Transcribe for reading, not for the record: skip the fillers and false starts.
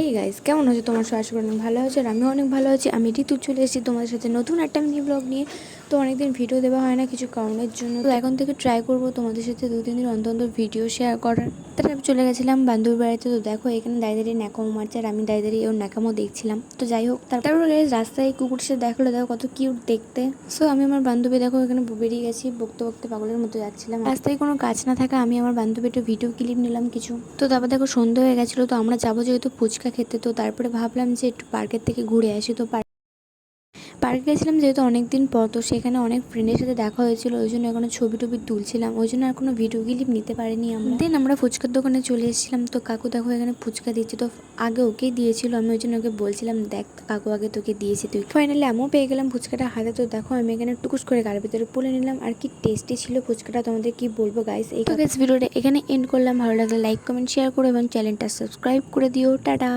Hey guys, কেমন আছো? তোমার সবাই আশা করি অনেক ভালো আছে আর আমিও অনেক ভালো আছি। আমি ঋতু চলে এসেছি তোমাদের সাথে নতুন একটা মিনি ব্লগ নিয়ে। তো অনেকদিন ভিডিও দেওয়া হয় না কিছু কারণের জন্য, তো এখন থেকে ট্রাই করবো তোমাদের সাথে 2-3 দিন অন্তর অন্তর ভিডিও শেয়ার করার। তারপরে আমি চলে গেছিলাম বান্ধবীর বাড়িতে। তো দেখো এখানে দাঁড়িয়ে ন্যাকামো মারছে আর আমি দাঁড়িয়ে ওর ন্যাকামো দেখছিলাম। তো যাই হোক, তারপরে রাস্তায় কুকুরের সাথে দেখলো, দেখো কত কিউট দেখতে। সো আমি আমার বান্ধবী দেখো এখানে বেরিয়ে গেছি, বকতে বকতে পাগলের মতো যাচ্ছিলাম। রাস্তায় কোনো কাজ না থাকা আমি আমার বান্ধবী একটু ভিডিও ক্লিপ নিলাম কিছু। তো তারপর দেখো সন্ধ্যা হয়ে গেছিলো, তো আমরা যাবো যেহেতু ফুচকা খেতে। তো তারপরে ভাবলাম যে একটু পার্কের থেকে ঘুরে আসি। তো পার্কে গেছিলাম যেহেতু অনেকদিন পর, তো সেখানে অনেক ফ্রেন্ডের সাথে দেখা হয়েছিল, ওই জন্য এখনো ছবি টবি তুলছিলাম, ওই জন্য আর কোনো ভিডিও ক্লিপ নিতে পারিনি আমরা। দেন আমরা ফুচকার দোকানে চলে এসেছিলাম। তো কাকু দেখো এখানে ফুচকা দিচ্ছে, তো আগে ওকেই দিয়েছিল, আমি ওই জন্য ওকে বলছিলাম দেখ কাকু আগে তোকে দিয়েছি তুই। ফাইনালি আমিও পেয়ে গেলাম ফুচকাটা হাতে। তো দেখো আমি এখানে টুকুস করে গাড়ির ভিতরে পুলে নিলাম, আর কি টেস্টি ছিল ফুচকাটা, তোমাদের কি বলবো গাইস। এই গাইস ভিডিওটা এখানে এন্ড করলাম। ভালো লাগলে লাইক কমেন্ট শেয়ার করো এবং চ্যানেলটা সাবস্ক্রাইব করে দিও। টাটা।